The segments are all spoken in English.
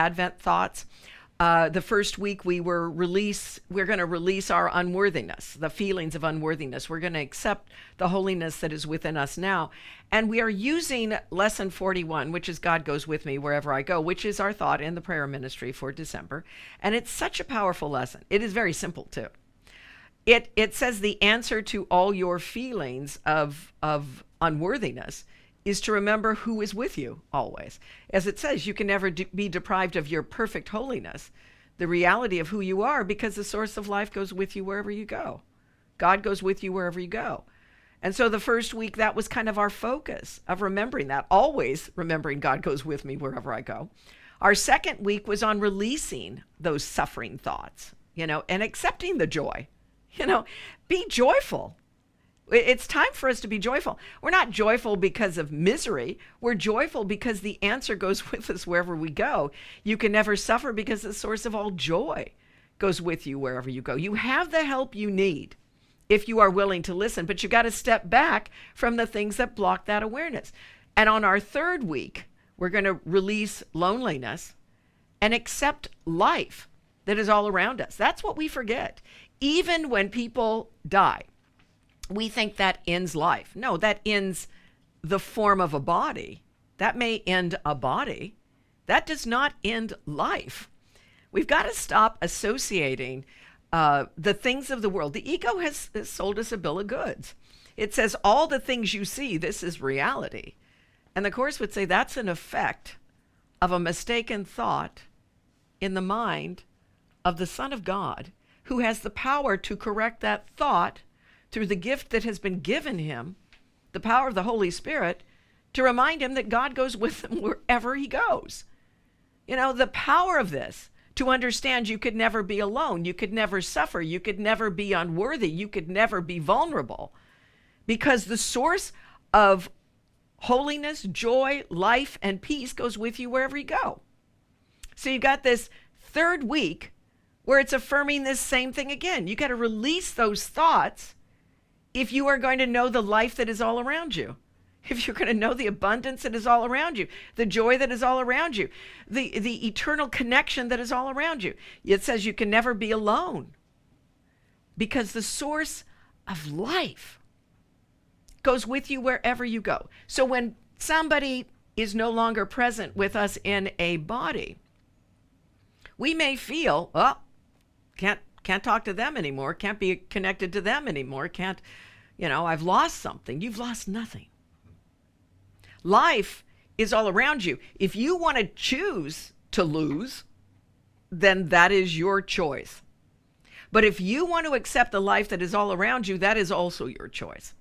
Advent thoughts. The first week we're going to release our unworthiness, the feelings of unworthiness. We're going to accept the holiness that is within us now. And we are using lesson 41, which is God goes with me wherever I go, which is our thought in the prayer ministry for December. And it's such a powerful lesson. It is very simple too. It says the answer to all your feelings of unworthiness is to remember who is with you always. As it says, you can never be deprived of your perfect holiness, the reality of who you are, because the source of life goes with you wherever you go. God goes with you wherever you go. And so the first week, that was kind of our focus of remembering that, always remembering God goes with me wherever I go. Our second week was on releasing those suffering thoughts, and accepting the joy. Be joyful. It's time for us to be joyful. We're not joyful because of misery. We're joyful because the answer goes with us wherever we go. You can never suffer because the source of all joy goes with you wherever you go. You have the help you need if you are willing to listen, but you got to step back from the things that block that awareness. And on our third week, we're going to release loneliness and accept life that is all around us. That's what we forget. Even when people die, we think that ends life. No, that ends the form of a body. That may end a body. That does not end life. We've got to stop associating the things of the world. The ego has sold us a bill of goods. It says all the things you see, this is reality. And the Course would say that's an effect of a mistaken thought in the mind of the Son of God, who has the power to correct that thought through the gift that has been given him, the power of the Holy Spirit, to remind him that God goes with him wherever he goes. The power of this, to understand you could never be alone, you could never suffer, you could never be unworthy, you could never be vulnerable, because the source of holiness, joy, life, and peace goes with you wherever you go. So you've got this third week where it's affirming this same thing again. You got to release those thoughts if you are going to know the life that is all around you, if you're going to know the abundance that is all around you, the joy that is all around you, the eternal connection that is all around you. It says you can never be alone because the source of life goes with you wherever you go. So when somebody is no longer present with us in a body, we may feel, can't talk to them anymore, can't be connected to them anymore, I've lost something. You've lost nothing. Life is all around you. If you want to choose to lose, then that is your choice. But if you want to accept the life that is all around you, that is also your choice.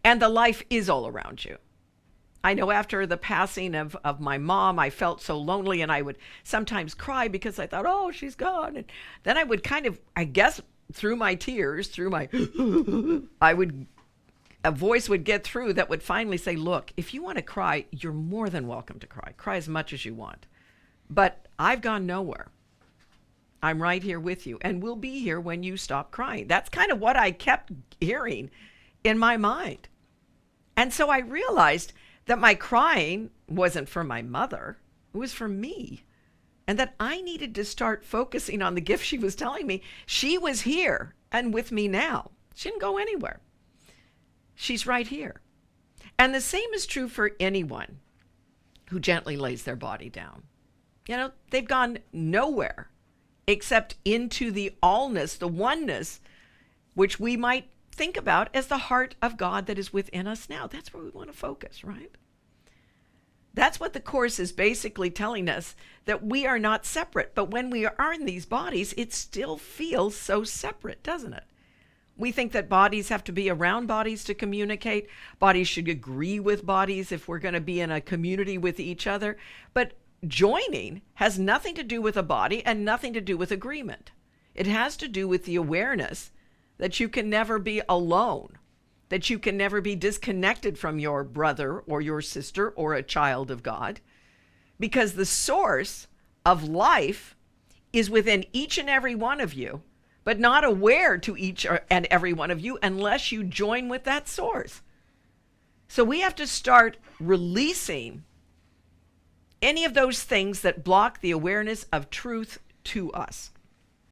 And the life is all around you. I know after the passing of my mom, I felt so lonely, and I would sometimes cry because I thought, oh, she's gone. And then I would kind of, I guess, through my tears, a voice would get through that would finally say, look, if you want to cry, you're more than welcome to cry. Cry as much as you want. But I've gone nowhere. I'm right here with you, and we'll be here when you stop crying. That's kind of what I kept hearing in my mind. And so I realized that my crying wasn't for my mother, it was for me. And that I needed to start focusing on the gift she was telling me. She was here and with me now. She didn't go anywhere. She's right here. And the same is true for anyone who gently lays their body down. They've gone nowhere except into the allness, the oneness, which we might think about as the heart of God that is within us now. That's where we want to focus, right? That's what the Course is basically telling us, that we are not separate. But when we are in these bodies, it still feels so separate, doesn't it? We think that bodies have to be around bodies to communicate. Bodies should agree with bodies if we're going to be in a community with each other. But joining has nothing to do with a body and nothing to do with agreement. It has to do with the awareness that you can never be alone, that you can never be disconnected from your brother or your sister or a child of God, because the source of life is within each and every one of you, but not aware to each and every one of you unless you join with that source. So we have to start releasing any of those things that block the awareness of truth to us.